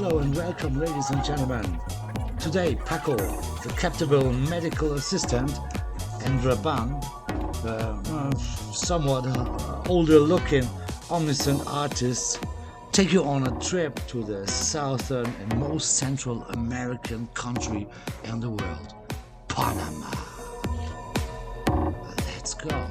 Hello and welcome, ladies and gentlemen. Today, Paco, the capable medical assistant, and Raban, the somewhat older-looking, omniscient artist, take you on a trip to the southern and most Central American country in the world, Panama. Let's go.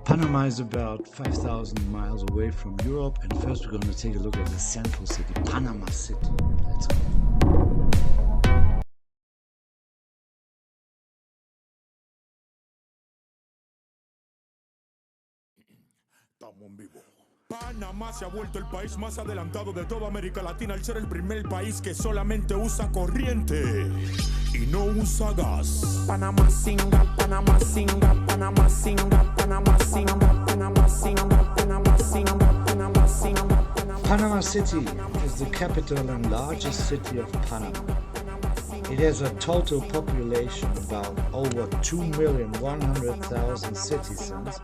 Panama is about 5,000 miles away from Europe, and first we're going to take a look at the central city, Panama City. Let's go. Estamos en vivo. Panamá se ha vuelto el país más adelantado de toda América Latina al ser el primer país que solamente usa corriente y no usa gas. Panamá singa, Panamá singa, Panamá singa, Panamá singa, Panamá singa, Panamá singa, Panamá singa. Panama City is the capital and largest city of Panama. It has a total population of about over 2,100,000 citizens,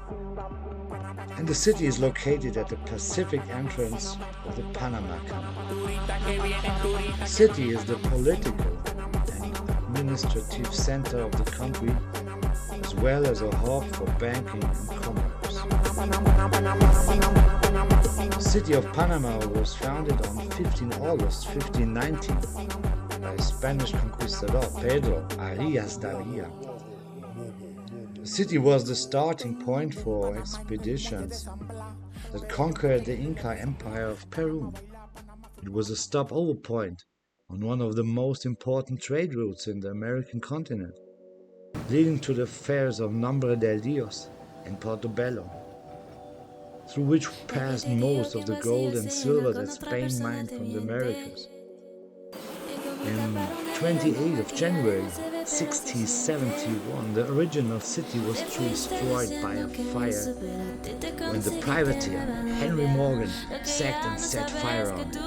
and the city is located at the Pacific entrance of the Panama Canal. The city is the political and administrative center of the country, as well as a hub for banking and commerce. The city of Panama was founded on 15 August 1519 by Spanish conquistador Pedro Arias Daria. The city was the starting point for expeditions that conquered the Inca Empire of Peru. It was a stopover point on one of the most important trade routes in the American continent, leading to the fairs of Nombre del Dios and Portobello, through which passed most of the gold and silver that Spain mined from the Americas. In 28th of January 1671, the original city was destroyed by a fire when the privateer Henry Morgan sacked and set fire on it.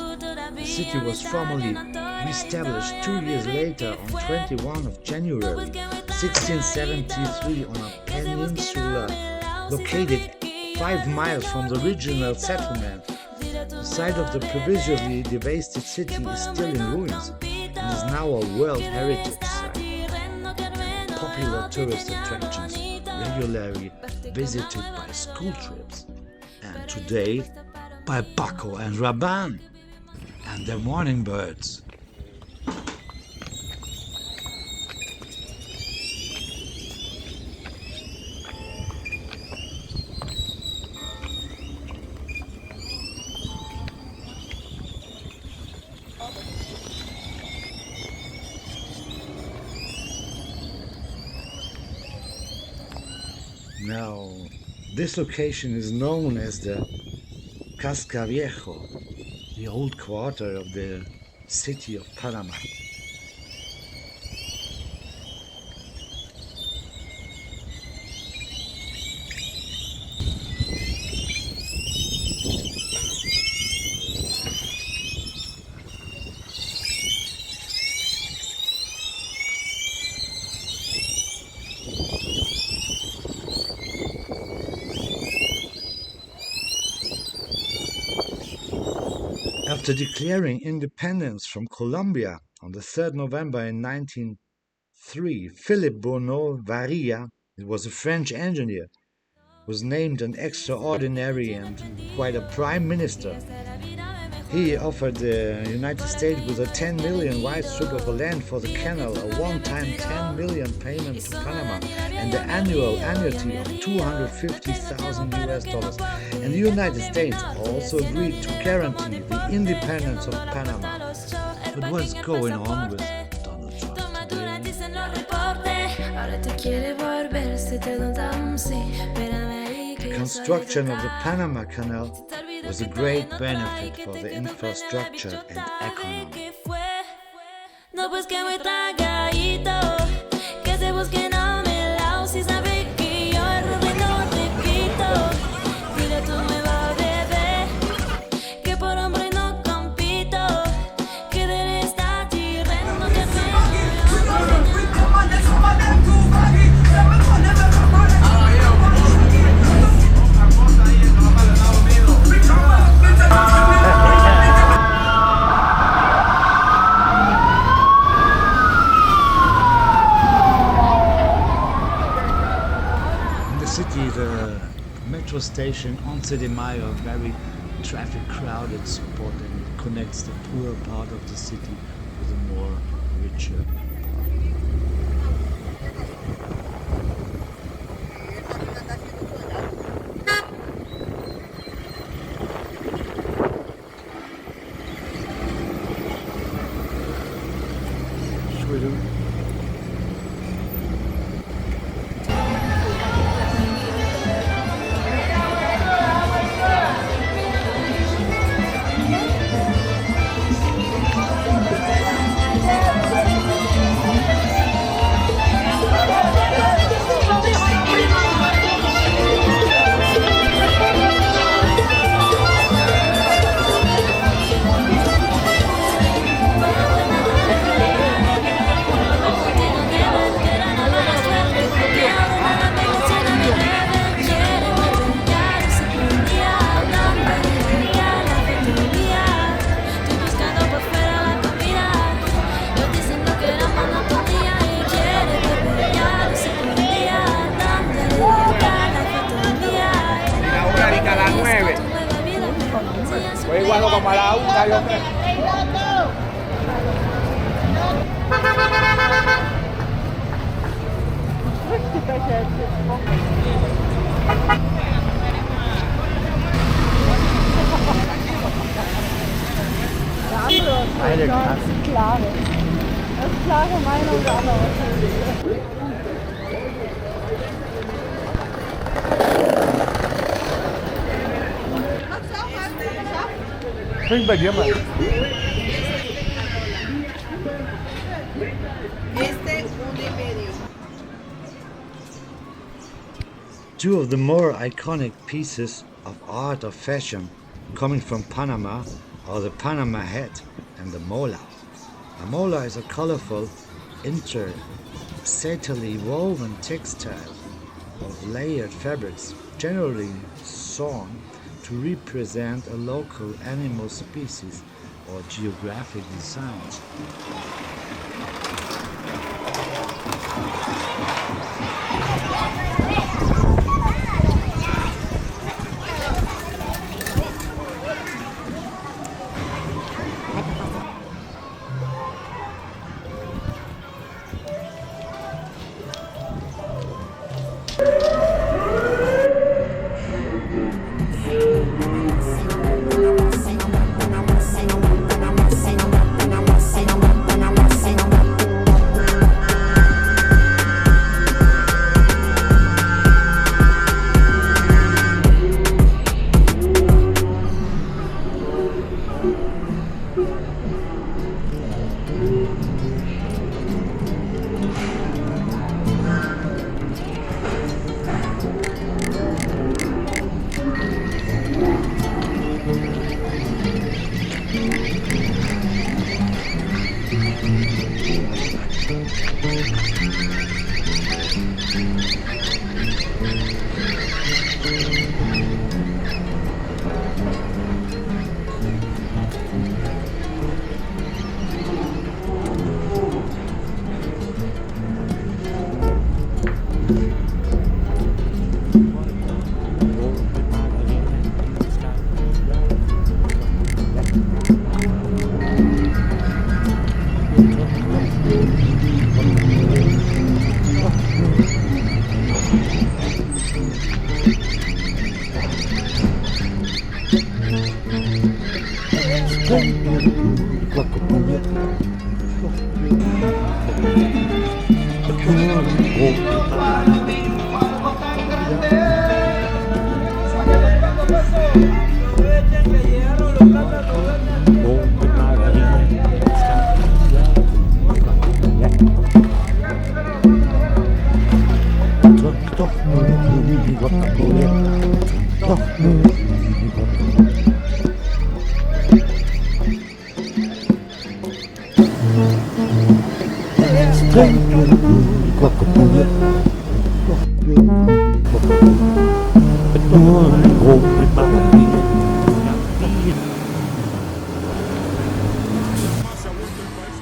The city was formally re-established 2 years later on 21 of January 1673 on a peninsula located 5 miles from the original settlement. The site of the previously devastated city is still in ruins and is now a World Heritage Site. Popular tourist attractions regularly visited by school trips, and today by Paco and Raban and their morning birds. Now, this location is known as the Cascaviejo, the old quarter of the city of Panama. After declaring independence from Colombia on the 3rd November in 1903, Philippe Bonneau Varilla, it was a French engineer, was named an extraordinary and quite a prime minister. He offered the United States with a 10 million wide strip of land for the canal, a one-time 10 million payment to Panama, and the annual annuity of $250,000 US. And the United States also agreed to guarantee the independence of Panama. But what's going on with Donald Trump today? The construction of the Panama Canal was a great benefit for the infrastructure and economy. the metro station Once de Mayo, very traffic crowded spot, and it connects the poor part of the city with the more richer part. Should we do? Pues igual como a la una, yo creo. Beide krass. Klare. Das ist klare Meinung der anderen. Trink bei dir mal. Two of the more iconic pieces of art or fashion coming from Panama are the Panama hat and the mola. A mola is a colorful, intersetally woven textile of layered fabrics, generally sewn to represent a local animal species or geographic design.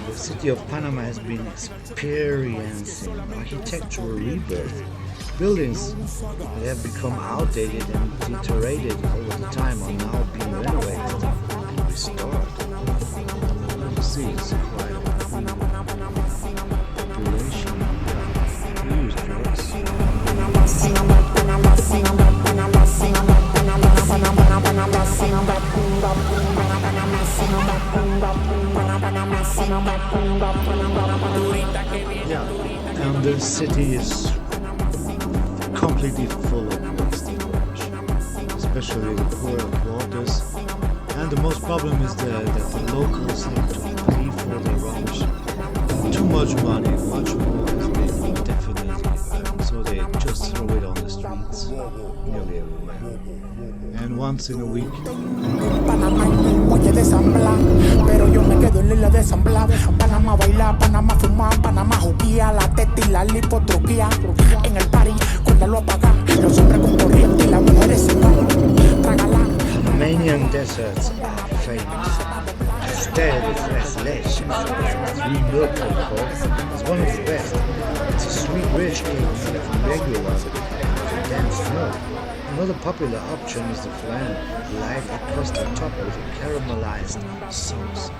The city of Panama has been experiencing architectural rebirth Buildings that have become outdated and deteriorated over the time are now being renovated and restored. You see, it's quite a population use drugs. Yeah, and the city is completely full of waste and rubbish, especially the poorer quarters. And the most problem is that the locals have to pay for their rubbish. Too much money, much more has been definitely earned, so they just throw it on the streets nearly everywhere. And once in a week. Panamá en el muelle de San Blas, pero yo me quedo en la isla de San Blas. Panamá baila, Panamá fuma, Panamá juquía, la teta y la lipotruquía. En el party, cuando lo apagan, los hombres con corriente y las mujeres se van. Trágala. Panamanian deserts are famous. Instead of fresh leche, sweet milk cocoa is one of the best. It's a sweet, rich cake made of regular condensed milk. Another popular option is the flan, like a custard topped with a caramelized sauce.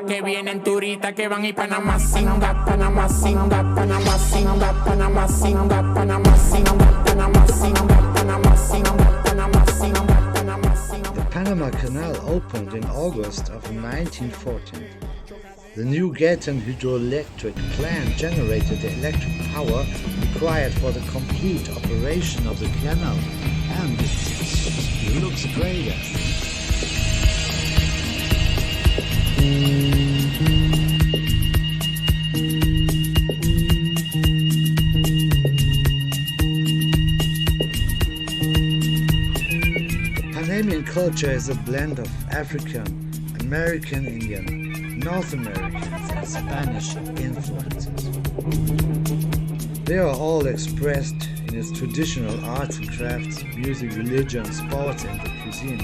Que vienen turistas que van y Panamá singa, Panamá singa, Panamá singa, Panamá singa, Panamá singa, Panamá singa, Panamá singa, Panamá singa, Panamá singa. The Panama Canal opened in August of 1914. The new Gatun hydroelectric plant generated the electric power required for the complete operation of the canal, and it looks great. Panamanian culture is a blend of African, American Indian, North American and Spanish influences. They are all expressed in its traditional arts and crafts, music, religion, sports and the cuisine.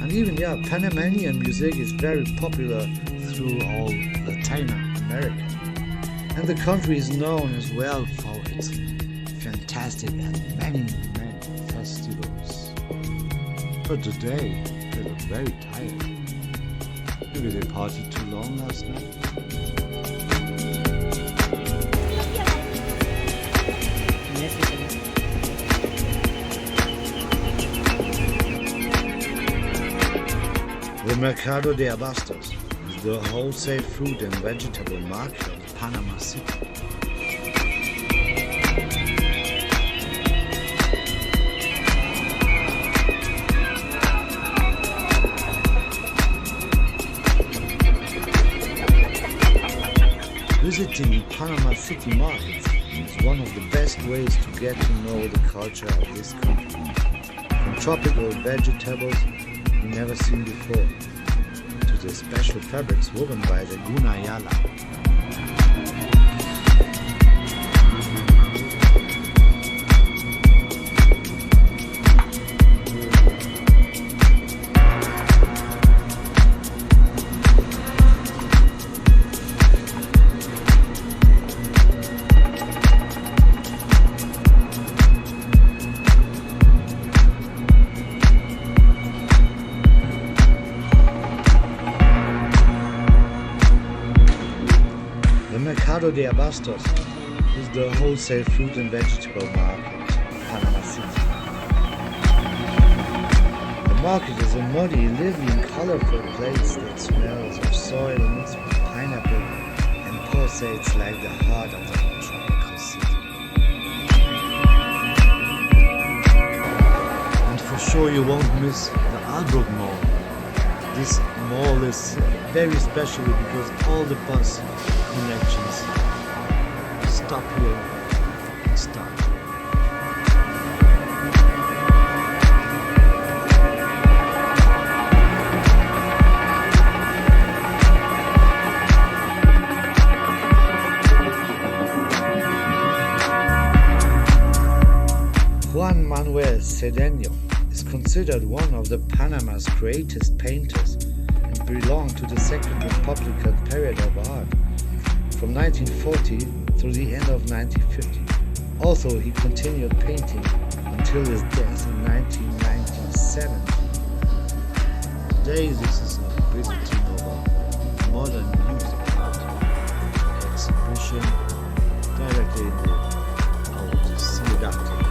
And even, Panamanian music is very popular through all Latin America. And the country is known as well for its fantastic and many festivals. But today, they look very tired. Maybe they partied too long last night. The Mercado de Abastos is the wholesale fruit and vegetable market of Panama City. Visiting Panama City markets is one of the best ways to get to know the culture of this country. From tropical vegetables you never seen before, to the special fabrics woven by the Gunayala. The Mercado de Abastos is the wholesale fruit and vegetable market of Panama City. The market is a muddy, living, colorful place that smells of soil mixed with pineapple and pulsates like the heart of the tropical city. And for sure you won't miss the Albrook Mall. This mall is very special because all the bus connections stop here and start. Juan Manuel Cedeño is considered one of the Panama's greatest painters and belonged to the Second Republican period of art, from 1940 through the end of 1950. Also, he continued painting until his death in 1997. Today, this is a visiting of a modern music art exhibition directly in the old Ciudad Panama.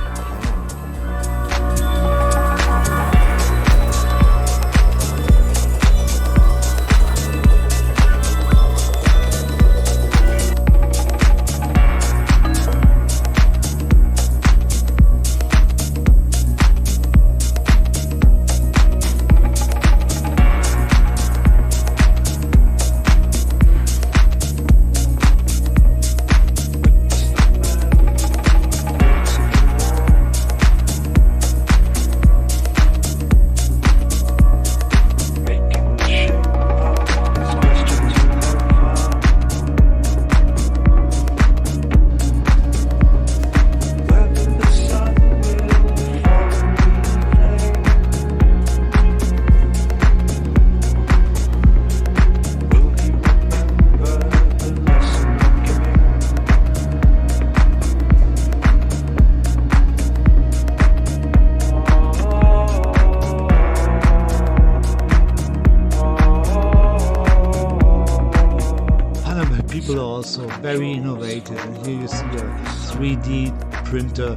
People are also very innovative, and here you see a 3D printer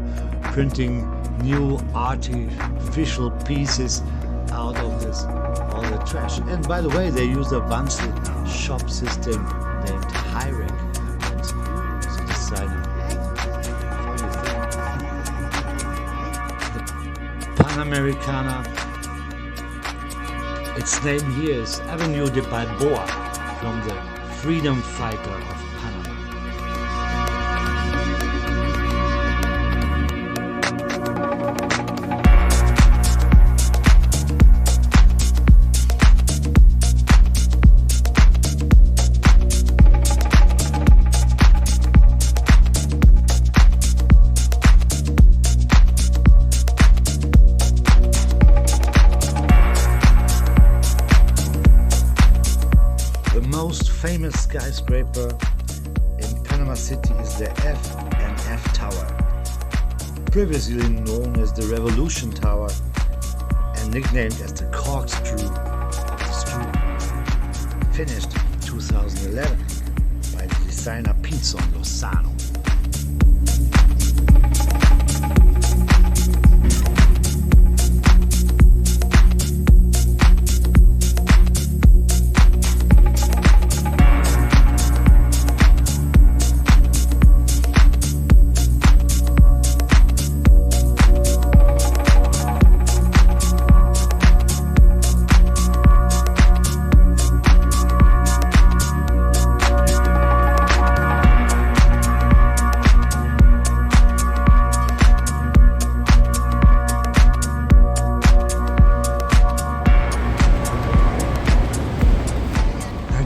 printing new artificial pieces out of this all the trash. And by the way, they use a advanced shop system named Hyrek. And the designer, the Panamericana, its name here is Avenue de Balboa, from the freedom fighter of Panama. The most famous skyscraper in Panama City is the F&F Tower, previously known as the Revolution Tower and nicknamed as the corkscrew of the street, finished in 2011 by the designer Pinson Lozano.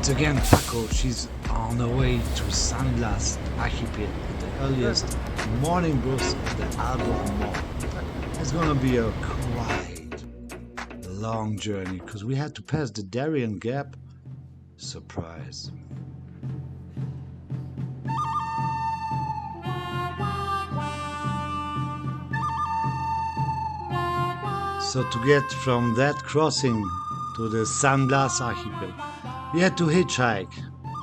Again, Paco, she's on the way to Sandlas Archipel at the earliest morning bus of the Album Mall. It's gonna be a quite long journey because we had to pass the Darien Gap. Surprise. So to get from that crossing to the San Blas Archipel, we had to hitchhike,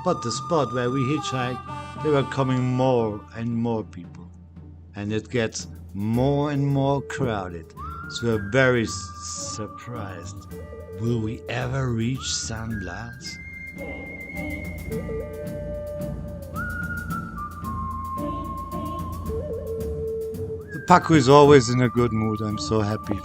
but the spot where we hitchhiked, there were coming more and more people, and it gets more and more crowded, so we're very surprised. Will we ever reach San Blas? Paco is always in a good mood, I'm so happy.